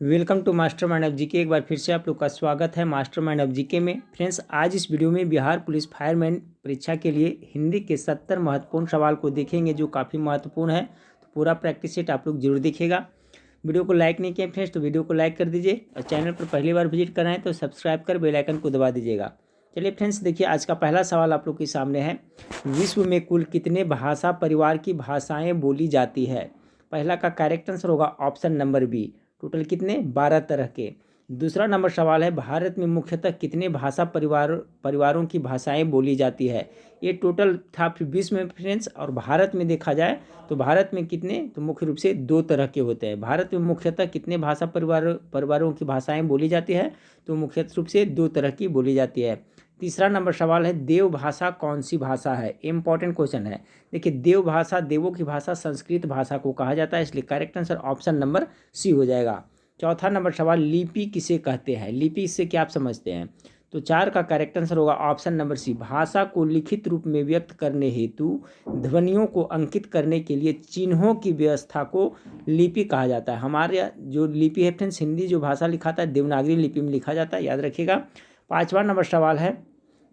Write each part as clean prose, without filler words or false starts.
Welcome to master mind of GK. एक बार फिर से आप लोग का स्वागत है मास्टर माइंड ऑफ जीके में। फ्रेंड्स, आज इस वीडियो में बिहार पुलिस फायरमैन परीक्षा के लिए हिंदी के 70 महत्वपूर्ण सवाल को देखेंगे जो काफ़ी महत्वपूर्ण है। तो पूरा प्रैक्टिस सेट आप लोग जरूर देखिएगा। वीडियो को लाइक नहीं किया फ्रेंड्स तो वीडियो को लाइक कर दीजिए, और चैनल पर पहली बार विजिट कराएँ तो सब्सक्राइब कर बेल आइकन को दबा दीजिएगा। चलिए फ्रेंड्स, देखिए आज का पहला सवाल आप लोग के सामने है। विश्व में कुल कितने भाषा परिवार की भाषाएँ बोली जाती है? पहला का करेक्ट आंसर होगा ऑप्शन नंबर बी, टोटल कितने 12 तरह के। दूसरा नंबर सवाल है, भारत में मुख्यतः कितने भाषा परिवारों की भाषाएं बोली जाती है? ये टोटल था 20 में फ्रेंड्स, और भारत में देखा जाए तो भारत में कितने, तो मुख्य रूप से 2 तरह के होते हैं। भारत में मुख्यतः कितने भाषा परिवारों की भाषाएं बोली जाती है? तो मुख्य रूप से 2 तरह की बोली जाती है। तीसरा नंबर सवाल है, देव भाषा कौन सी भाषा है? इंपॉर्टेंट क्वेश्चन है। देखिए, देव भाषा, देवों की भाषा संस्कृत भाषा को कहा जाता है, इसलिए correct answer option number C हो जाएगा। चौथा नंबर सवाल, लिपि किसे कहते हैं? लिपि से क्या आप समझते हैं? तो 4 का करेक्ट आंसर होगा ऑप्शन नंबर सी, भाषा को लिखित रूप में व्यक्त करने हेतु ध्वनियों को अंकित करने के लिए चिन्हों की व्यवस्था को लिपि कहा जाता है। हमारे जो लिपि है फ्रेंड्स, हिंदी जो भाषा लिखाता है देवनागरी लिपि में लिखा जाता है, याद रखिएगा। 5वां नंबर सवाल है,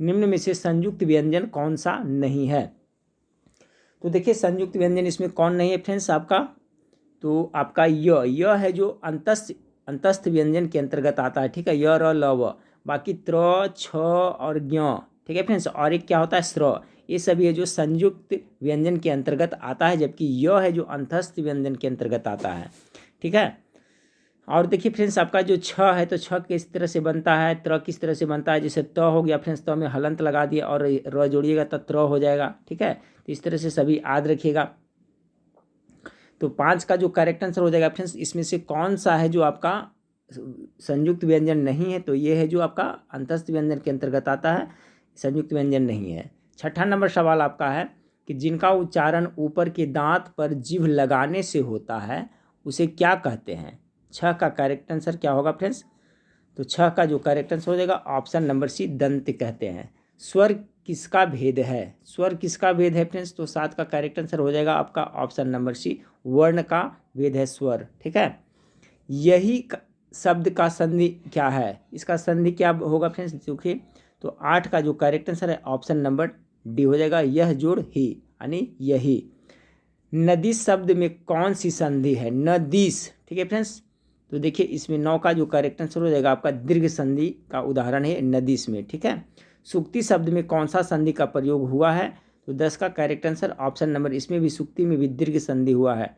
निम्न में से संयुक्त व्यंजन कौन सा नहीं है? तो देखिए, संयुक्त व्यंजन इसमें कौन नहीं है फ्रेंड्स आपका? तो आपका य है जो अंतस्थ व्यंजन के अंतर्गत आता है, ठीक है, य र ल व। बाकी त्र छ और ज्ञ, ठीक है फ्रेंड्स, और एक क्या होता है स्र, ये सभी है जो संयुक्त व्यंजन के अंतर्गत आता है, जबकि य है जो अंतस्थ व्यंजन के अंतर्गत आता है, ठीक है। और देखिए फ्रेंड्स, आपका जो छ है तो छ किस तरह से बनता है, त्र किस तरह से बनता है। जैसे त हो गया फ्रेंड्स, त में हलंत लगा दिया और र जोड़िएगा तो त्र हो जाएगा, ठीक है। तो इस तरह से सभी याद रखिएगा। तो 5 का जो करेक्ट आंसर हो जाएगा फ्रेंड्स, इसमें से कौन सा है जो आपका संयुक्त व्यंजन नहीं है? तो ये है जो आपका अंतस्थ व्यंजन के अंतर्गत आता है, संयुक्त व्यंजन नहीं है। 6ठा नंबर सवाल आपका है कि जिनका उच्चारण ऊपर के दांत पर जीभ लगाने से होता है उसे क्या कहते हैं? 6 का करेक्ट आंसर क्या होगा फ्रेंड्स? तो 6 का जो करेक्ट आंसर हो जाएगा ऑप्शन नंबर सी, दंत कहते हैं। स्वर किसका भेद है? स्वर किसका भेद है फ्रेंड्स? तो 7 का करेक्ट आंसर हो जाएगा आपका ऑप्शन नंबर सी, वर्ण का भेद है स्वर, ठीक है। यही शब्द का संधि क्या है? इसका संधि क्या होगा फ्रेंड्स? देखिए, तो 8 का जो करेक्ट आंसर है ऑप्शन नंबर डी हो जाएगा, यह जोड़ ही, यानी यही। नदीस शब्द में कौन सी संधि है? नदीस, ठीक है फ्रेंड्स। तो देखिए, इसमें 9 का जो करेक्ट आंसर हो जाएगा आपका दीर्घ संधि का उदाहरण है नदीस में, ठीक है। सुक्ति शब्द में कौन सा संधि का प्रयोग हुआ है? तो 10 का करेक्ट आंसर ऑप्शन नंबर, इसमें भी सुक्ति में भी दीर्घ संधि हुआ है।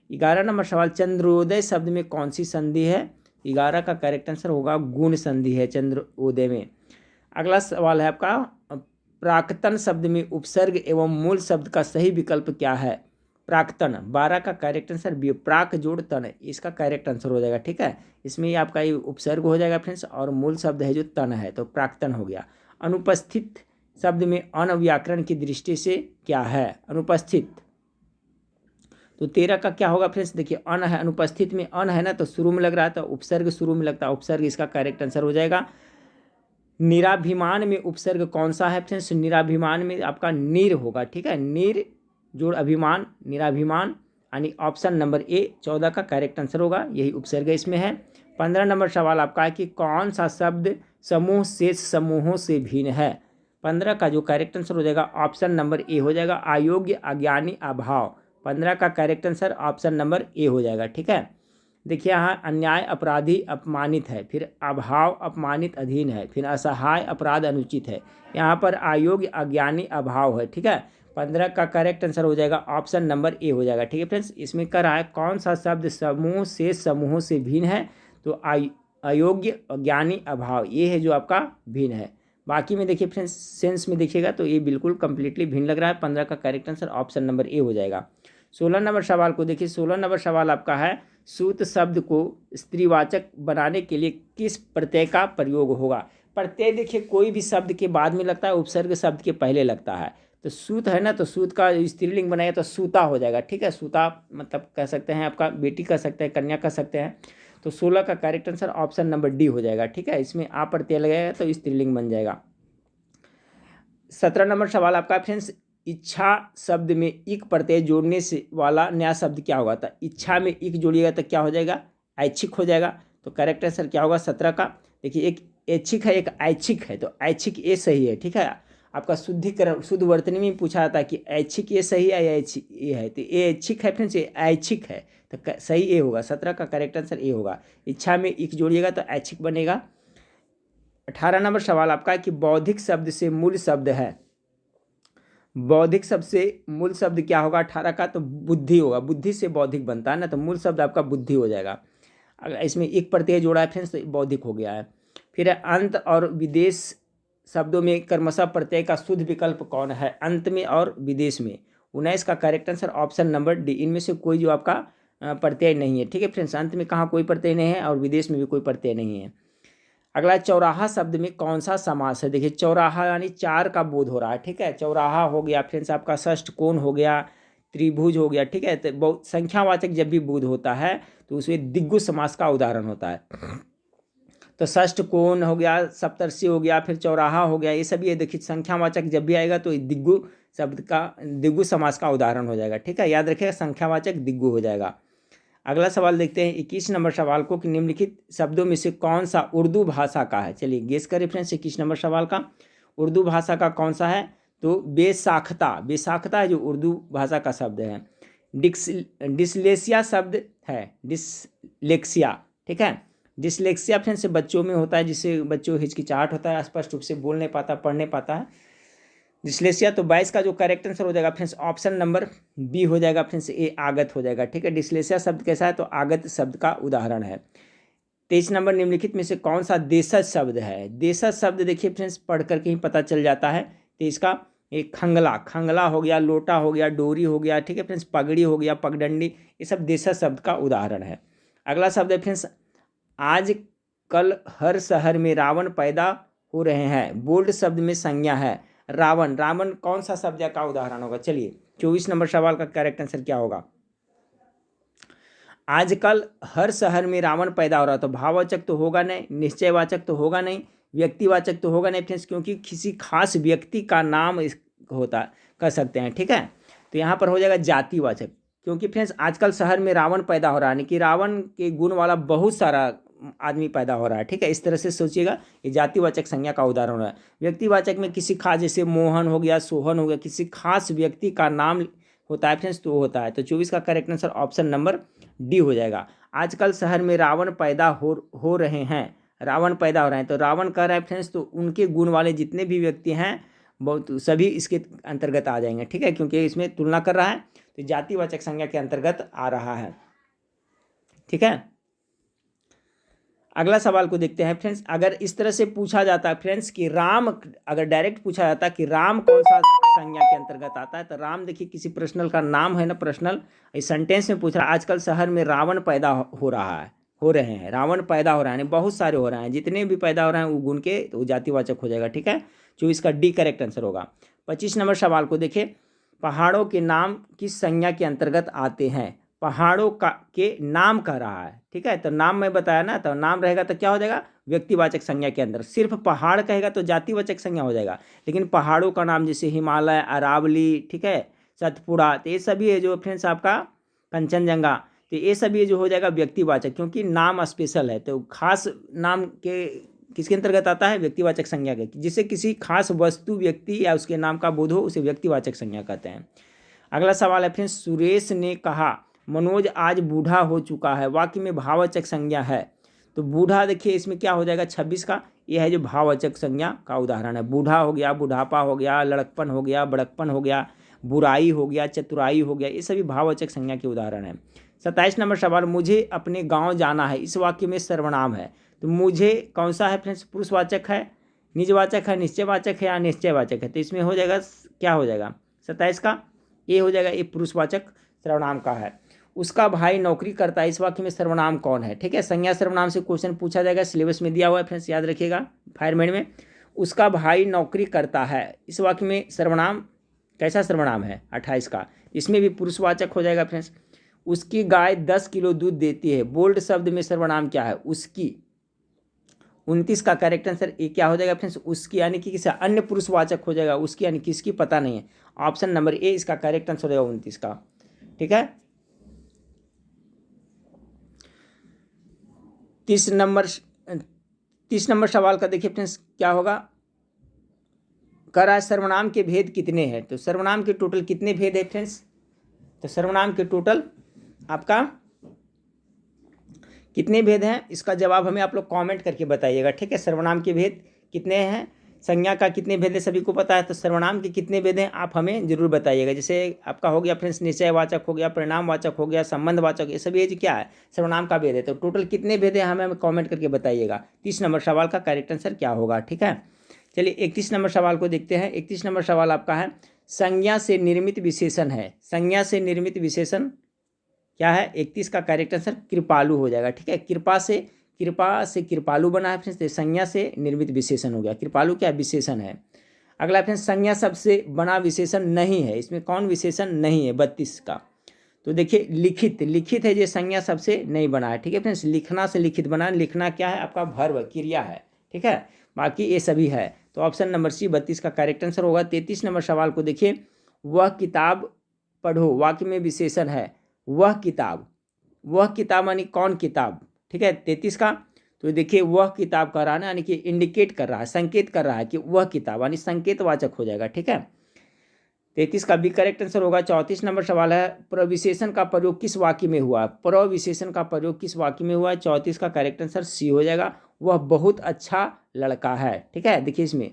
11 नंबर सवाल, चंद्रोदय शब्द में कौन सी संधि है? 11 का करेक्ट आंसर होगा गुण संधि है चंद्रोदय में। अगला सवाल है आपका, प्राक्तन शब्द में उपसर्ग एवं मूल शब्द का सही विकल्प क्या है? प्राक्तन, 12 का करेक्ट आंसर बी, प्राक जोड़ तन, इसका करेक्ट आंसर हो जाएगा, ठीक है। इसमें आपका ये उपसर्ग हो जाएगा फ्रेंड्स, और मूल शब्द है जो तन है, तो प्राक्तन हो गया। अनुपस्थित शब्द में अन व्याकरण की दृष्टि से क्या है? अनुपस्थित, तो 13 का क्या होगा फ्रेंड्स? देखिए, अन है, अनुपस्थित में अन है ना, तो शुरू में लग रहा है, तो उपसर्ग शुरू में लगता है, उपसर्ग इसका करेक्ट आंसर हो जाएगा। निराभिमान में उपसर्ग कौन सा है फ्रेंड्स? निराभिमान में आपका नीर होगा, ठीक है, नीर जोड़ अभिमान, निराभिमान, यानी ऑप्शन नंबर ए 14 का करेक्ट आंसर होगा, यही उपसर्ग इसमें है। 15 नंबर सवाल आपका है कि कौन सा शब्द समूह शेष समूहों से भिन्न है? 15 का जो करेक्ट आंसर हो जाएगा ऑप्शन नंबर ए हो जाएगा, अयोग्य, अज्ञानी, अभाव। 15 का करेक्ट आंसर ऑप्शन नंबर ए हो जाएगा, ठीक है। देखिए, यहाँ अन्याय अपराधी अपमानित है, फिर अभाव अपमानित अधीन है, फिर असहाय अपराध अनुचित है, यहाँ पर अयोग्य, अज्ञानी, अभाव है, ठीक है। 15 का करेक्ट आंसर हो जाएगा ऑप्शन नंबर ए हो जाएगा, ठीक है फ्रेंड्स। इसमें कह रहा है कौन सा शब्द समूह से समूहों से भिन्न है? तो अयोग्य, अज्ञानी, अभाव, ये है जो आपका भिन्न है। बाकी में देखिए फ्रेंड्स, सेंस में देखिएगा तो ये बिल्कुल कंप्लीटली भिन्न लग रहा है। 15 का करेक्ट आंसर ऑप्शन नंबर ए हो जाएगा। 16 नंबर सवाल को देखिए, 16 नंबर सवाल आपका है, सूत शब्द को स्त्रीवाचक बनाने के लिए किस प्रत्यय का प्रयोग होगा? प्रत्यय देखिए, कोई भी शब्द के बाद में लगता है, उपसर्ग शब्द के पहले लगता है। तो सूत है ना, तो सूत का स्त्रीलिंग बनाएगा तो सूता हो जाएगा, ठीक है। सूता मतलब कह सकते हैं आपका बेटी कह सकते हैं, कन्या कह सकते हैं। तो 16 का correct answer option number D हो जाएगा, ठीक है। इसमें आ प्रत्यय लगेगा तो स्त्रीलिंग बन जाएगा। 17 नंबर सवाल आपका फ्रेंड्स, इच्छा शब्द में इक प्रत्यय जोड़ने से वाला नया शब्द क्या होगा? था इच्छा में इक जोड़िएगा तो क्या हो जाएगा? ऐच्छिक हो जाएगा। तो करेक्ट आंसर क्या होगा 17 का? देखिए एक ऐच्छिक है एक ऐच्छिक है, तो ऐच्छिक ए सही है। ठीक है, आपका शुद्धिकरण शुद्ध वर्तनी में पूछा जाता है कि ऐच्छिक ए सही है या ऐच्छिक ए है, तो ए ऐच्छिक है फ्रेंड्स, ये ऐच्छिक है, तो सही ए होगा। 17 का करेक्ट आंसर ए होगा। इच्छा में इक जोड़िएगा तो ऐच्छिक बनेगा। 18 नंबर सवाल आपका है कि बौद्धिक शब्द से मूल शब्द है। बौद्धिक शब्द से मूल शब्द क्या होगा 18 का? तो बुद्धि होगा। बुद्धि से बौद्धिक बनता है ना, तो मूल शब्द आपका बुद्धि हो जाएगा। अगर इसमें एक प्रत्यय जोड़ा है फ्रेंड्स तो बौद्धिक हो गया है। फिर अंत और विदेश शब्दों में कर्मशः प्रत्यय का शुद्ध विकल्प कौन है? अंत में और विदेश में। 19 का correct answer option number D, इनमें से कोई जो आपका प्रत्यय नहीं है। ठीक है फ्रेंड्स, अंत में कहाँ कोई प्रत्यय नहीं है और विदेश में भी कोई प्रत्यय नहीं है। अगला, चौराहा शब्द में कौन सा समास है? देखिए चौराहा यानी चार का बोध हो रहा है। ठीक है, चौराहा हो गया फ्रेंड्स आपका, षष्ठ कोण हो गया, त्रिभुज हो गया। ठीक है, तो बहुत संख्यावाचक जब भी बोध होता है तो उसमें दिग्गु समास का उदाहरण होता है। तो षष्ठ कोण हो गया, सप्तर्षि हो गया, फिर चौराहा हो गया, ये सभी देखिए संख्यावाचक जब भी आएगा तो दिग्गु शब्द का दिग्गु समास का उदाहरण हो जाएगा। ठीक है, याद रखिएगा संख्यावाचक दिग्गु हो जाएगा। अगला सवाल देखते हैं 21 नंबर सवाल को कि निम्नलिखित शब्दों में से कौन सा उर्दू भाषा का है? चलिए गेस करें फ्रेंड्स 21 नंबर सवाल का उर्दू भाषा का कौन सा है? तो बेसाख्ता, बेसाख्ता है जो उर्दू भाषा का शब्द है। डिसलेक्सिया शब्द है, डिसलेक्सिया। ठीक है, डिसलेक्सिया फ्रेंड्स बच्चों में होता है, जिससे बच्चों हिचकिचाहट होता है, स्पष्ट रूप से बोल नहीं पाता, पढ़ नहीं पाता है, डिसलेक्सिया। तो 22 का जो करेक्ट आंसर हो जाएगा फ्रेंड्स ऑप्शन नंबर बी हो जाएगा फ्रेंड्स, ए आगत हो जाएगा। ठीक है, डिसलेक्सिया शब्द कैसा है? तो आगत शब्द का उदाहरण है। 23 नंबर, निम्नलिखित में से कौन सा देशज शब्द है? देशज शब्द देखिए फ्रेंड्स पढ़ करके ही पता चल जाता है। तो इसका एक खंगला, खंगला हो गया, लोटा हो गया, डोरी हो गया। ठीक है फ्रेंड्स, पगड़ी हो गया, पगडंडी, ये सब देशज शब्द का उदाहरण है। अगला शब्द है फ्रेंड्स, आज कल हर शहर में रावण पैदा हो रहे हैं। बोल्ड शब्द में संज्ञा है रावण। रावण कौन सा शब्द का उदाहरण होगा? चलिए 24 नंबर सवाल का करेक्ट आंसर क्या होगा? आजकल हर शहर में रावण पैदा हो रहा, तो भाववाचक तो होगा नहीं, निश्चयवाचक तो होगा नहीं, व्यक्तिवाचक तो होगा नहीं फ्रेंड्स, क्योंकि किसी खास व्यक्ति का नाम होता कर सकते हैं। ठीक है, तो यहाँ पर हो जाएगा जातिवाचक, क्योंकि फ्रेंड्स आजकल शहर में रावण पैदा हो रहा है, यानी कि रावण के गुण वाला बहुत सारा आदमी पैदा हो रहा है। ठीक है, इस तरह से सोचिएगा, ये जातिवाचक संज्ञा का उदाहरण हो रहा है। व्यक्तिवाचक में किसी खास, जैसे मोहन हो गया, सोहन हो गया, किसी खास व्यक्ति का नाम होता है फ्रेंड्स, तो होता है। तो 24 का correct answer option number D हो जाएगा। आजकल शहर में रावण पैदा हो रहे हैं, रावण पैदा हो रहे हैं, तो रावण कह रहा है फ्रेंड्स, तो उनके गुण वाले जितने भी व्यक्ति हैं बहुत सभी इसके अंतर्गत आ जाएंगे। ठीक है, क्योंकि इसमें तुलना कर रहा है, तो जातिवाचक संज्ञा के अंतर्गत आ रहा है। ठीक है, अगला सवाल को देखते हैं फ्रेंड्स। अगर इस तरह से पूछा जाता है फ्रेंड्स कि राम, अगर डायरेक्ट पूछा जाता है कि राम कौन सा संज्ञा के अंतर्गत आता है, तो राम देखिए किसी पर्सनल का नाम है ना, पर्सनल। इस सेंटेंस में पूछ रहा है आजकल शहर में रावण पैदा हो रहा है, हो रहे हैं, रावण पैदा हो रहा है, बहुत सारे हो रहे हैं, जितने भी पैदा हो रहे हैं वो गुण के, तो जातिवाचक हो जाएगा। ठीक है, जो इसका डी करेक्ट आंसर होगा। 25 नंबर सवाल को देखिए, पहाड़ों के नाम किस संज्ञा के अंतर्गत आते हैं? पहाड़ों का के नाम कह रहा है। ठीक है, तो नाम मैं बताया ना, तो नाम रहेगा तो क्या हो जाएगा? व्यक्तिवाचक संज्ञा के अंदर। सिर्फ पहाड़ कहेगा तो जातिवाचक संज्ञा हो जाएगा, लेकिन पहाड़ों का नाम जैसे हिमालय, अरावली, ठीक है, सतपुड़ा, तो ये सभी है जो फ्रेंड्स आपका कंचनजंगा, तो ये सभी जो हो जाएगा व्यक्तिवाचक, क्योंकि नाम स्पेशल है। तो खास नाम के किसके अंतर्गत आता है? व्यक्तिवाचक संज्ञा के, जिससे किसी खास वस्तु, व्यक्ति या उसके नाम का बोध हो, उसे व्यक्तिवाचक संज्ञा कहते हैं। अगला सवाल है फ्रेंड्स, सुरेश ने कहा मनोज आज बूढ़ा हो चुका है, वाक्य में भाववाचक संज्ञा है। तो बूढ़ा देखिए इसमें क्या हो जाएगा 26 का, यह है जो भाववाचक संज्ञा का उदाहरण है। बूढ़ा हो गया, बुढ़ापा हो गया, लड़कपन हो गया, बड़कपन हो गया, बुराई हो गया, चतुराई हो गया, ये सभी भाववाचक संज्ञा के उदाहरण हैं। 27 नंबर सवाल, मुझे अपने गाँव जाना है, इस वाक्य में सर्वनाम है। तो मुझे कौन सा है फ्रेंड्स? पुरुषवाचक है, निजवाचक है, निश्चयवाचक है या निश्चयवाचक है? तो इसमें हो जाएगा क्या हो जाएगा 27 का, ये हो जाएगा, ये पुरुषवाचक सर्वनाम का है। उसका भाई नौकरी करता है, इस वाक्य में सर्वनाम कौन है? ठीक है, संज्ञा सर्वनाम से क्वेश्चन पूछा जाएगा, सिलेबस में दिया हुआ है फ्रेंड्स, याद रखिएगा फायरमैन में। उसका भाई नौकरी करता है, इस वाक्य में सर्वनाम कैसा सर्वनाम है? 28 का, इसमें भी पुरुषवाचक हो जाएगा फ्रेंड्स। उसकी गाय 10 किलो दूध देती है, बोल्ड शब्द में सर्वनाम क्या है? उसकी। 29 का करेक्ट आंसर ये क्या हो जाएगा फ्रेंड्स? उसकी, यानी कि किसी अन्य पुरुषवाचक हो जाएगा, उसकी यानी किसकी पता नहीं है। ऑप्शन नंबर ए इसका करेक्ट आंसर हो जाएगा 29 का। ठीक है, 30 नंबर सवाल का देखिए फ्रेंड्स क्या होगा। करा सर्वनाम के भेद कितने हैं। तो सर्वनाम के टोटल कितने भेद है फ्रेंड्स। तो सर्वनाम के टोटल आपका कितने भेद हैं, इसका जवाब हमें आप लोग कमेंट करके बताइएगा, ठीक है। सर्वनाम के भेद कितने हैं, संज्ञा का कितने भेद है सभी को पता है, तो सर्वनाम के कितने भेद हैं आप हमें जरूर बताइएगा। जैसे आपका हो गया फ्रेंड्स निश्चयवाचक हो गया, परिणामवाचक हो गया, संबंधवाचक, ये सभी क्या है सर्वनाम का भेद है। तो टोटल कितने भेद है हमें कॉमेंट करके बताइएगा। 30 नंबर सवाल का करेक्ट आंसर क्या होगा, ठीक है। चलिए 31 नंबर सवाल को देखते हैं। 31 नंबर सवाल आपका है संज्ञा से निर्मित विशेषण है। संज्ञा से निर्मित विशेषण क्या है। 31 का करेक्ट आंसर कृपालु हो जाएगा, ठीक है। कृपा से कृपालु बना है फ्रेंड्स, संज्ञा से निर्मित विशेषण हो गया। कृपालु क्या विशेषण है। अगला फ्रेंड्स संज्ञा सबसे बना विशेषण नहीं है। इसमें कौन विशेषण नहीं है 32 का। तो देखिए लिखित है, ये संज्ञा सबसे नहीं बना है, ठीक है फ्रेंड्स। लिखना से लिखित बना, लिखना क्या है आपका वर्ब क्रिया है, ठीक है। बाकी ये सभी है। तो ऑप्शन नंबर सी 32 का करेक्ट आंसर होगा। 33 नंबर सवाल को देखिए। वह किताब पढ़ो, वाक्य में विशेषण है वह किताब यानी कौन किताब, ठीक है। 33 का तो देखिए वह किताब कर रहा है ना, यानी कि इंडिकेट कर रहा है, संकेत कर रहा है कि वह किताब, यानी संकेतवाचक हो जाएगा, ठीक है। 33 का भी करेक्ट आंसर होगा। 34 नंबर सवाल है प्रविशेषण का प्रयोग किस वाक्य में हुआ। प्रविशेषण का प्रयोग किस वाक्य में हुआ है। 34 का करेक्ट आंसर सी हो जाएगा। वह बहुत अच्छा लड़का है, ठीक है। देखिए इसमें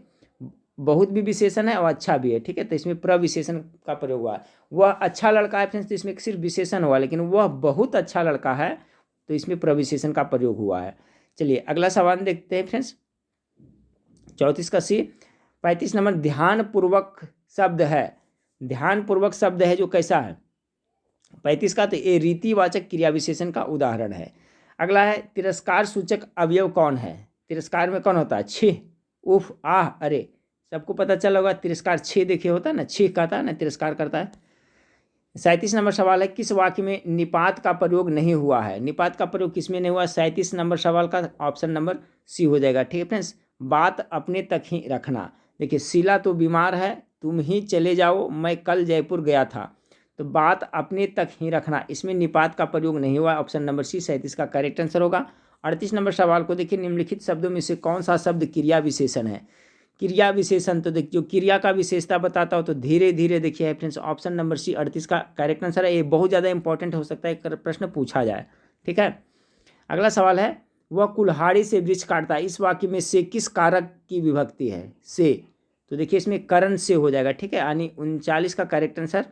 बहुत भी विशेषण है और अच्छा भी है, ठीक है। तो इसमें प्रविशेषण का प्रयोग हुआ है। वह अच्छा लड़का है फ्रेंड्स, तो इसमें सिर्फ विशेषण हुआ, लेकिन वह बहुत अच्छा लड़का है तो इसमें प्रविशेषण का प्रयोग हुआ है। चलिए अगला सवाल देखते हैं फ्रेंड्स। 34 का सी। 35 नंबर ध्यानपूर्वक शब्द है। ध्यानपूर्वक शब्द है जो कैसा है 35 का, तो ये रीतिवाचक क्रिया विशेषण का उदाहरण है। अगला है तिरस्कार सूचक अवयव कौन है। तिरस्कार में कौन होता है छी, उफ, आह, अरे, सबको पता चला होगा। तिरस्कार छे देखिए होता है ना, छीह कहता है ना, तिरस्कार करता है। 37 नंबर सवाल है किस वाक्य में निपात का प्रयोग नहीं हुआ है। निपात का प्रयोग किसमें नहीं हुआ। 37 नंबर सवाल का ऑप्शन नंबर सी हो जाएगा, ठीक है फ्रेंड्स। बात अपने तक ही रखना। देखिए शीला तो बीमार है, तुम ही चले जाओ, मैं कल जयपुर गया था। तो बात अपने तक ही रखना, इसमें निपात का प्रयोग नहीं हुआ। ऑप्शन नंबर सी 37 का करेक्ट आंसर होगा। 38 नंबर सवाल को देखिए निम्नलिखित शब्दों में से कौन सा शब्द क्रिया विशेषण है। क्रिया विशेषण तो देखिए जो क्रिया का विशेषता बताता हो तो धीरे धीरे देखिए है फ्रेंड्स। ऑप्शन नंबर सी 38 का करेक्ट आंसर है। ये बहुत ज़्यादा इंपॉर्टेंट हो सकता है, प्रश्न पूछा जाए, ठीक है। अगला सवाल है वह कुल्हाड़ी से वृक्ष काटता है। इस वाक्य में से किस कारक की विभक्ति है से। तो देखिए इसमें करण से हो जाएगा, ठीक है। यानी 39 का करेक्ट आंसर।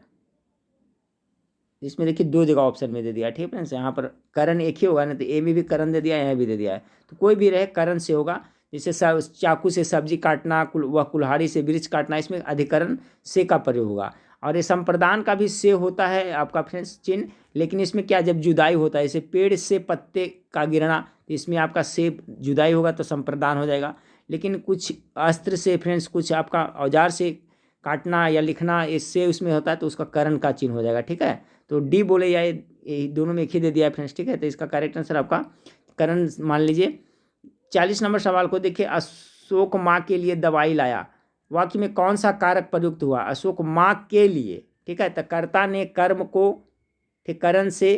इसमें देखिए दो जगह ऑप्शन में दे दिया, ठीक है फ्रेंड्स। यहाँ पर करण एक ही होगा ना, तो ए में भी करण दे दिया, यहाँ भी दे दिया है, तो कोई भी रहे करण से होगा। जैसे चाकू से सब्जी काटना, वह कुल्हाड़ी से वृक्ष काटना, इसमें अधिकरण से का प्रयोग होगा। और ये संप्रदान का भी से होता है आपका फ्रेंड्स चिन्ह, लेकिन इसमें क्या जब जुदाई होता है, जैसे पेड़ से पत्ते का गिरना, तो इसमें आपका से जुदाई होगा तो संप्रदान हो जाएगा। लेकिन कुछ अस्त्र से फ्रेंड्स, कुछ आपका औजार से काटना या लिखना, इससे उसमें होता है तो उसका करण का चिन्ह हो जाएगा, ठीक है। तो डी बोले या ये दोनों में एक ही दे दिया है फ्रेंड्स, ठीक है। तो इसका करेक्ट आंसर आपका करण मान लीजिए। 40 नंबर सवाल को देखिए अशोक माँ के लिए दवाई लाया। वाक्य में कौन सा कारक प्रयुक्त हुआ। अशोक माँ के लिए, ठीक है। तो कर्ता ने कर्म को, ठीक, करण से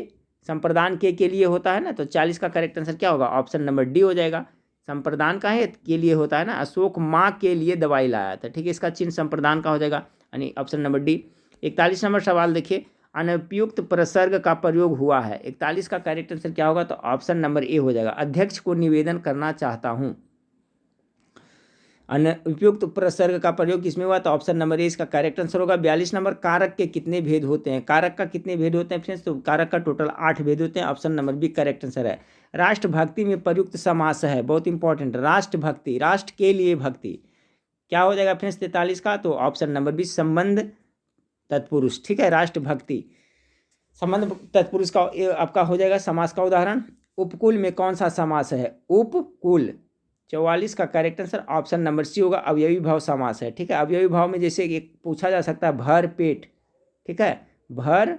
संप्रदान के लिए होता है ना, तो 40 का करेक्ट आंसर क्या होगा। ऑप्शन नंबर डी हो जाएगा। संप्रदान का है के लिए होता है ना, अशोक माँ के लिए दवाई लाया था, ठीक है। इसका चिन्ह संप्रदान का हो जाएगा, यानी ऑप्शन नंबर डी। 41 नंबर सवाल देखिए अनुपयुक्त प्रसर्ग का प्रयोग हुआ है। 41 का करेक्ट आंसर क्या होगा, तो ऑप्शन नंबर ए हो जाएगा। अध्यक्ष को निवेदन करना चाहता हूँ। अनुपयुक्त प्रसर्ग का प्रयोग किसमें हुआ, तो ऑप्शन नंबर ए इसका करेक्ट आंसर होगा। 42 नंबर कारक के कितने भेद होते हैं। कारक का कितने भेद होते हैं फ्रेंड्स, तो कारक का टोटल 8 भेद होते हैं। Option number B correct answer है। राष्ट्रभक्ति में प्रयुक्त समास है, बहुत इंपॉर्टेंट। राष्ट्रभक्ति, राष्ट्र के लिए भक्ति, क्या हो जाएगा फ्रेंड्स 43 का, तो ऑप्शन नंबर बी संबंध तत्पुरुष, ठीक है। राष्ट्रभक्ति संबंध तत्पुरुष का आपका हो जाएगा समास का उदाहरण। उपकुल में कौन सा समास है, उपकुल। 44 का correct answer option number C होगा, अवयवी भाव समास है, ठीक है। अवयवी भाव में जैसे एक पूछा जा सकता है भर पेट, ठीक है। भर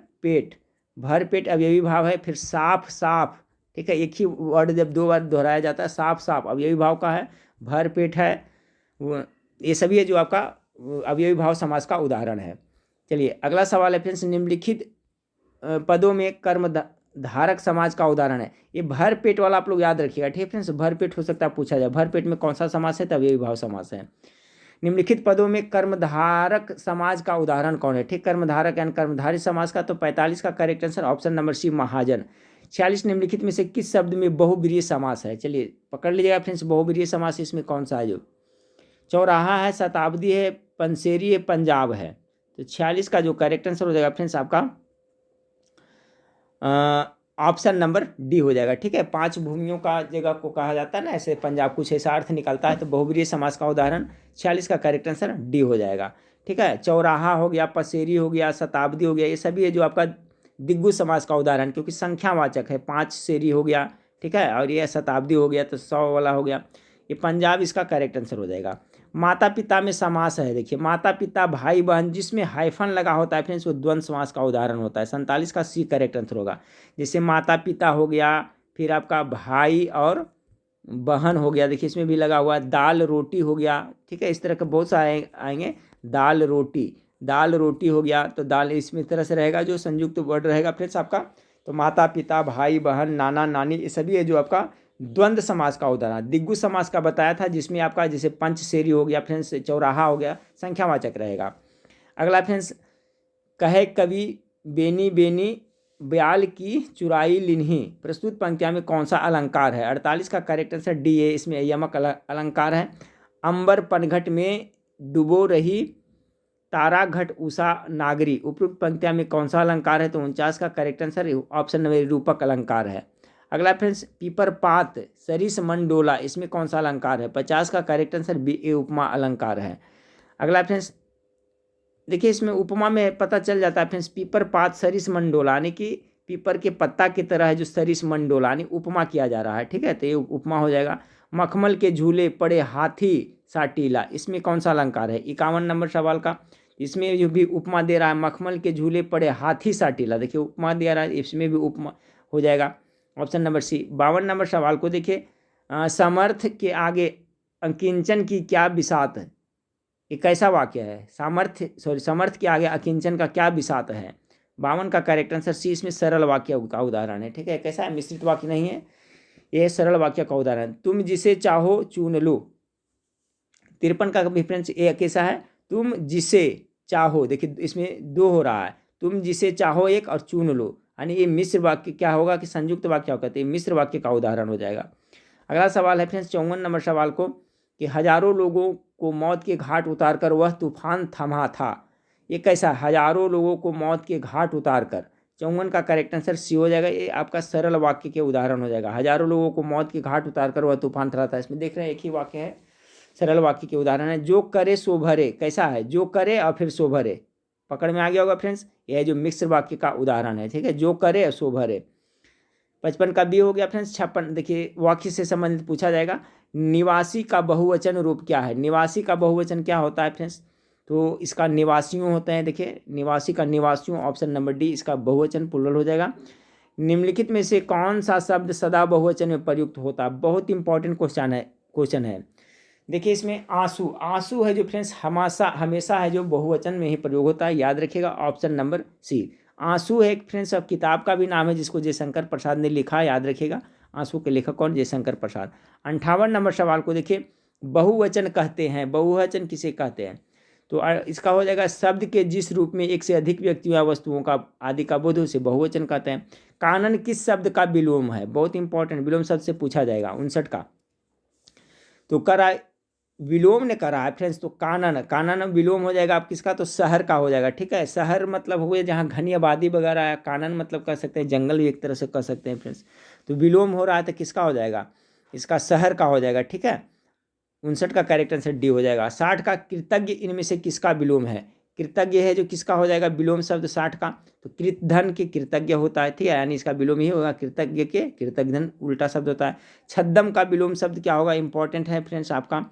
पेट अवयवी भाव है। फिर साफ साफ, ठीक है। एक ही वर्ड जब दो बार दोहराया जाता है, साफ साफ अवयवी भाव का है, भर पेट है, ये सभी है जो आपका अवयवी भाव समास का उदाहरण है। चलिए अगला सवाल है फ्रेंड्स निम्नलिखित पदों में धारक समाज का उदाहरण है। ये भर पेट वाला आप लोग याद रखिएगा, ठीक है फ्रेंड्स। भर पेट हो सकता है पूछा जाए, भर पेट में कौन सा समास है, तब ये विभाव समास है। निम्नलिखित पदों में कर्मधारक समाज का उदाहरण कौन है, ठीक। कर्मधारक यानी कर्मधारी समाज का, तो 45 का correct answer option number C Mahajan. 46 निम्नलिखित में से किस शब्द में बहुब्रीहि समास है, चलिए पकड़ लीजिएगा फ्रेंड्स। बहुब्रीहि समास इसमें कौन सा है, जो चौराहा है, शताब्दी है, पंसेरी है, पंजाब है। तो 46 का जो करेक्ट आंसर हो जाएगा फ्रेंड्स आपका ऑप्शन नंबर डी हो जाएगा, ठीक है। 5 भूमियों का जगह को कहा जाता है ना, ऐसे पंजाब कुछ ऐसा अर्थ निकलता है। तो बहुब्रीहि समास का उदाहरण 46 का करेक्ट आंसर डी हो जाएगा, ठीक है। चौराहा हो गया, पसेरी हो गया, शताब्दी हो गया, ये सभी है जो आपका दिग्गु समास का उदाहरण, क्योंकि संख्यावाचक है। 5 सेरी हो गया, ठीक है, और ये शताब्दी हो गया, तो 100 वाला हो गया। ये पंजाब इसका करेक्ट आंसर हो जाएगा। माता पिता में समास है, देखिए माता पिता, भाई बहन, जिसमें हाइफन लगा होता है फ्रेंड्स वो द्वंद्व समास का उदाहरण होता है। 47 का सी करेक्ट आंसर होगा। जैसे माता पिता हो गया, फिर आपका भाई और बहन हो गया, देखिए इसमें भी लगा हुआ है। दाल रोटी हो गया, ठीक है, इस तरह के बहुत सारे आएंगे। दाल रोटी हो गया, तो दाल इसमें इस तरह से रहेगा, जो संयुक्त वर्ड रहेगा फ्रेंड्स आपका। तो माता पिता, भाई बहन, नाना नानी, ये सभी है जो आपका द्वंद्व समास का उदाहरण। दिग्गु समास का बताया था, जिसमें आपका जैसे पंचशेरी हो गया फ्रेंड्स, चौराहा हो गया, संख्यावाचक रहेगा। अगला फ्रेंड्स, कहे कवि बेनी बेनी ब्याल की चुराई लिन्ही, प्रस्तुत पंक्तियों में कौन सा अलंकार है। 48 का करेक्ट आंसर डी है, इसमें यमक अलंकार है। अंबर पनघट में डुबो रही तारा घट उषा नागरी, उपयुक्त पंक्तियों में कौन सा अलंकार है। तो 49 का करेक्ट आंसर ऑप्शन नंबर रूपक अलंकार है। अगला फ्रेंड्स, पीपर पात सरिस मन डोला, इसमें कौन सा अलंकार है। 50 का करेक्ट आंसर बी ए उपमा अलंकार है। अगला फ्रेंड्स देखिए, इसमें उपमा में पता चल जाता है फ्रेंड्स, पीपर पात सरिस मन डोला, यानी कि पीपर के पत्ता की तरह है जो सरिस मन डोला, यानी उपमा किया जा रहा है, ठीक है, तो ये उपमा हो जाएगा। मखमल के झूले पड़े हाथी साटीला, इसमें कौन सा अलंकार है। 51 नंबर सवाल का, इसमें जो भी उपमा दे रहा है, मखमल के झूले पड़े हाथी साटीला, देखिए उपमा दे रहा है, इसमें भी उपमा हो जाएगा ऑप्शन नंबर सी। 52 नंबर सवाल को देखिए, समर्थ के आगे अकिंचन की क्या बिसात है, ये कैसा वाक्य है। समर्थ के आगे अकिंचन का क्या बिसात है। 52 का करेक्ट आंसर सी, इसमें सरल वाक्य का उदाहरण है, ठीक है। कैसा है, मिश्रित वाक्य नहीं है, यह सरल वाक्य का उदाहरण। तुम जिसे चाहो चुन लो, 53 का डिफरेंस ये कैसा है, तुम जिसे चाहो, देखिए इसमें दो हो रहा है, तुम जिसे चाहो एक और चुन लो, यानी ये मिश्र वाक्य क्या होगा कि संयुक्त वाक्य होगा, तो ये मिश्र वाक्य का उदाहरण हो जाएगा। अगला सवाल है फ्रेंड्स 54 नंबर सवाल को, कि हजारों लोगों को मौत के घाट उतारकर वह तूफान थमा था, ये कैसा, हजारों लोगों को मौत के घाट उतारकर। 54 का करेक्ट आंसर सी हो जाएगा, ये आपका सरल वाक्य के उदाहरण हो जाएगा। हजारों लोगों को मौत के घाट उतारकर वह तूफान थमा था, इसमें देख रहे हैं एक ही वाक्य है, सरल वाक्य के उदाहरण है। जो करे सो भरे, कैसा है, जो करे और फिर सो भरे, पकड़ में आ गया होगा फ्रेंड्स, यह जो मिश्र वाक्य का उदाहरण है, ठीक है, जो करे और सो भरे। 55 का बी हो गया फ्रेंड्स। 56 देखिए वाक्य से संबंधित पूछा जाएगा, निवासी का बहुवचन रूप क्या है। निवासी का बहुवचन क्या होता है फ्रेंड्स, तो इसका निवासियों होते हैं, देखिए निवासी का निवासियों, ऑप्शन नंबर डी इसका बहुवचन प्लुरल हो जाएगा। निम्नलिखित में से कौन सा शब्द सदा बहुवचन में प्रयुक्त होता है, बहुत इंपॉर्टेंट क्वेश्चन है। देखिए इसमें आंसू है जो फ्रेंड्स हमेशा है जो बहुवचन में ही प्रयोग होता है, याद रखिएगा ऑप्शन नंबर सी। आंसू है एक फ्रेंड्स अब किताब का भी नाम है, जिसको जयशंकर प्रसाद ने लिखा, याद रखिएगा आंसू के लेखक कौन, जयशंकर प्रसाद। 58 नंबर सवाल को देखिए, बहुवचन कहते हैं, बहुवचन किसे कहते हैं, तो इसका हो जाएगा शब्द के जिस रूप में एक से अधिक व्यक्तियों या वस्तुओं का आदि का बोध उसे बहुवचन कहते हैं। कानन किस शब्द का विलोम है, बहुत इंपॉर्टेंट, विलोम शब्द से पूछा जाएगा। 59 का, तो करा विलोम ने करा है फ्रेंड्स, तो कानन विलोम हो जाएगा आप किसका, तो शहर का हो जाएगा, ठीक है। शहर मतलब हुए जहाँ घनी आबादी वगैरह है, कानन मतलब कह सकते हैं जंगल भी एक तरह से कह सकते हैं फ्रेंड्स। तो विलोम हो रहा है तो किसका हो जाएगा, इसका शहर का हो जाएगा, ठीक है। 59 का करेक्ट आंसर डी हो जाएगा। 60 का कृतज्ञ इनमें से किसका विलोम है, कृतज्ञ है जो किसका हो जाएगा विलोम शब्द 60 का, तो कृतधन के कृतज्ञ होता है, ठीक है, यानी इसका विलोम ही होगा कृतज्ञ के, कृतज्ञ उल्टा शब्द होता है। छद्म का विलोम शब्द क्या होगा, इंपॉर्टेंट है फ्रेंड्स आपका।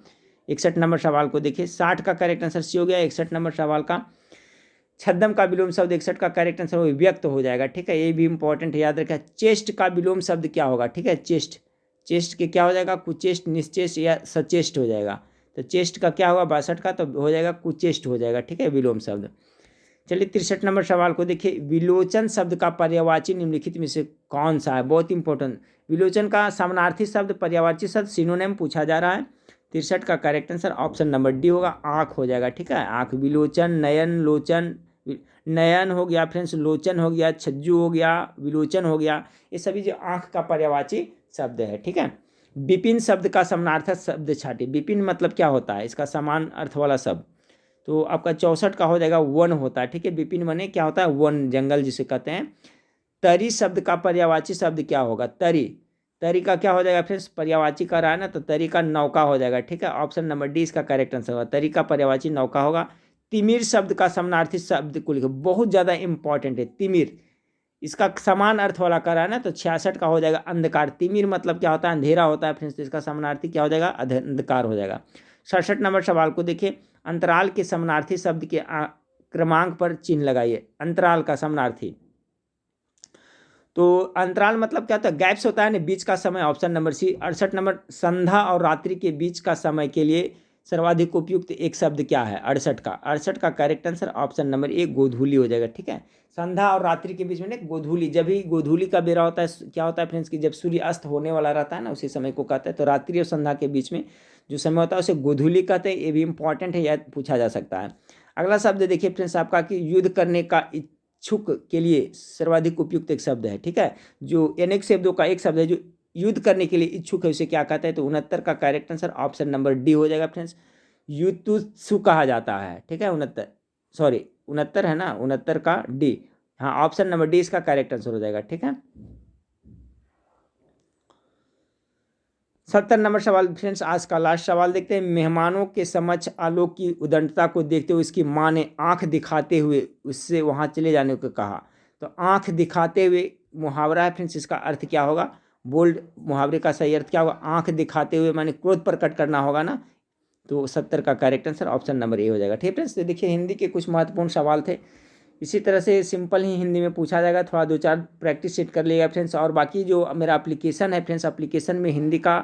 61 नंबर सवाल को देखिए, 60 का करेक्ट आंसर सी हो गया। 61 नंबर सवाल का छद्म का विलोम शब्द 61 का करेक्ट आंसर वो व्यक्त हो जाएगा, ठीक है, ये भी इंपॉर्टेंट है, याद रखिए। चेस्ट का विलोम शब्द क्या होगा, ठीक है, चेस्ट के क्या हो जाएगा, कुचेष्ट, निश्चेष्ट या सचेष्ट हो जाएगा। तो चेस्ट का क्या होगा 62 का, तो हो जाएगा कुचेष्ट हो जाएगा, ठीक है, विलोम शब्द। चलिए 63 नंबर सवाल को देखिए, विलोचन शब्द का पर्यायवाची निम्नलिखित में से कौन सा है? बहुत इंपॉर्टेंट। विलोचन का समानार्थी शब्द, पर्यायवाची शब्द, सिनोनिम पूछा जा रहा है। 63 का correct answer option number D होगा, आँख हो जाएगा। ठीक है, आँख। विलोचन, नयन, लोचन, नयन हो गया फ्रेंड्स, लोचन हो गया, छज्जू हो गया, विलोचन हो गया, ये सभी जो आँख का पर्यायवाची शब्द है। ठीक है। विपिन शब्द का समानार्थक शब्द छाटिए। विपिन मतलब क्या होता है? इसका समान अर्थ वाला शब्द तो आपका 64 का हो जाएगा, वन होता है। ठीक है, विपिन मने क्या होता है? वन, जंगल जिसे कहते हैं। तरी शब्द का पर्यायवाची शब्द क्या होगा? तरी। तरी का क्या हो जाएगा फ्रेंड्स? पर्यायवाची का रहा है ना, तो तरी का नौका हो जाएगा। ठीक है, ऑप्शन नंबर डी इसका करेक्ट आंसर होगा, तरी का पर्यायवाची नौका होगा। तिमिर शब्द का समानार्थी शब्द को लिखो, बहुत ज़्यादा इंपॉर्टेंट है। तिमिर, इसका समान अर्थ वाला करा है ना, तो 66 का हो जाएगा, अंधकार। तिमिर मतलब क्या होता है? अंधेरा होता है फ्रेंड्स, तो इसका समानार्थी क्या हो जाएगा? अंधकार हो जाएगा। 67 नंबर सवाल को देखिए, अंतराल के समानार्थी शब्द के क्रमांक पर चिन्ह लगाइए। अंतराल का समानार्थी, तो अंतराल मतलब क्या होता है? गैप्स होता है ना, बीच का समय, ऑप्शन नंबर सी। 68 नंबर, संध्या और रात्रि के बीच का समय के लिए सर्वाधिक उपयुक्त एक शब्द क्या है? 68 का correct answer option number A, गोधूली हो जाएगा। ठीक है, संध्या और रात्रि के बीच में ना गोधूली, जब भी गोधूली का बेरा होता है, क्या होता है फ्रेंड्स कि जब सूर्य अस्त होने वाला रहता है ना, उसी समय को कहते हैं। तो रात्रि और संध्या के बीच में जो समय होता है उसे गोधूली कहते हैं। ये भी इंपॉर्टेंट है, याद पूछा जा सकता है। अगला शब्द देखिए फ्रेंड्स आपका कि युद्ध करने का इच्छुक के लिए सर्वाधिक उपयुक्त एक शब्द है। ठीक है, जो अनेक शब्दों का एक शब्द है जो युद्ध करने के लिए इच्छुक है, उसे क्या कहते हैं? तो 69 का correct answer option number D हो जाएगा फ्रेंड्स, युत्सु कहा जाता है। ठीक है, 69 सॉरी 69 है ना, 69 का डी, हाँ ऑप्शन नंबर डी इसका करेक्ट आंसर हो जाएगा। ठीक है, 70 नंबर सवाल फ्रेंड्स आज का लास्ट सवाल देखते हैं। मेहमानों के समक्ष आलोक की उदंडता को देखते हुए उसकी माँ ने आंख दिखाते हुए उससे वहां चले जाने को कहा। तो आंख दिखाते हुए मुहावरा है फ्रेंड्स, इसका अर्थ क्या होगा? बोल्ड मुहावरे का सही अर्थ क्या होगा? आंख दिखाते हुए माने क्रोध प्रकट करना होगा ना, तो 70 का करेक्ट आंसर ऑप्शन नंबर ए हो जाएगा। ठीक है फ्रेंड्स, तो देखिए हिंदी के कुछ महत्वपूर्ण सवाल थे, इसी तरह से सिंपल ही हिंदी में पूछा जाएगा। थोड़ा 2-4 प्रैक्टिस सेट कर लिएगा फ्रेंड्स। और बाकी जो मेरा एप्लीकेशन है फ्रेंड्स, एप्लीकेशन में हिंदी का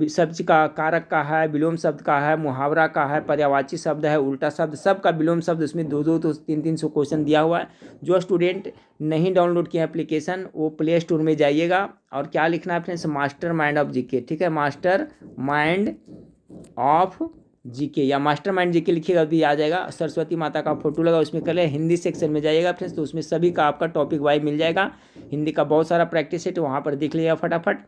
शब्द का, कारक का है, विलोम शब्द का है, मुहावरा का है, पर्यायवाची शब्द है, उल्टा शब्द, सब का विलोम शब्द, उसमें 2-2 तो 3-300 क्वेश्चन दिया हुआ है। जो स्टूडेंट नहीं डाउनलोड किए एप्लीकेशन वो प्ले स्टोर में जाइएगा और क्या लिखना है friends? Master mind of GK. ठीक है, मास्टर माइंड ऑफ जीके या मास्टर माइंड जीके लिखिएगा, भी आ जाएगा। सरस्वती माता का फोटो लगा, उसमें कर ले, हिंदी सेक्शन में जाइएगा फ्रेंड्स, तो उसमें सभी का आपका टॉपिक वाइज मिल जाएगा। हिंदी का बहुत सारा प्रैक्टिस है, तो वहाँ पर देख लीजिएगा फटाफट।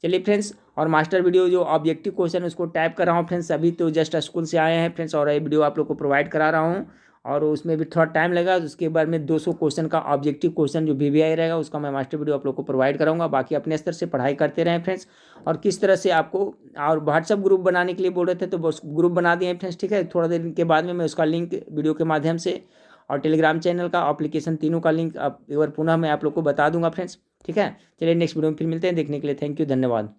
चलिए फ्रेंड्स, और मास्टर वीडियो जो ऑब्जेक्टिव क्वेश्चन उसको टाइप कर रहा हूँ फ्रेंड्स, अभी तो जस्ट स्कूल से आए हैं फ्रेंड्स, और ये वीडियो आप लोग को प्रोवाइड करा रहा हूँ, और उसमें भी थोड़ा टाइम लगेगा। उसके बाद में 200 क्वेश्चन का ऑब्जेक्टिव क्वेश्चन जो VVI रहेगा उसका मैं मास्टर वीडियो आप लोग को प्रोवाइड कराऊंगा। बाकी अपने स्तर से पढ़ाई करते रहें फ्रेंड्स। और किस तरह से आपको, और व्हाट्सअप ग्रुप बनाने के लिए बोल रहे थे, तो बस ग्रुप बना दिए फ्रेंड्स। ठीक है, थोड़ा देर के बाद में मैं उसका लिंक वीडियो के माध्यम से, और टेलीग्राम चैनल का, एप्लीकेशन, तीनों का लिंक आप एक बार पुनः मैं आप लोग को बता दूंगा फ्रेंड्स। ठीक है, चलिए नेक्स्ट वीडियो में फिर मिलते हैं। देखने के लिए थैंक यू, धन्यवाद।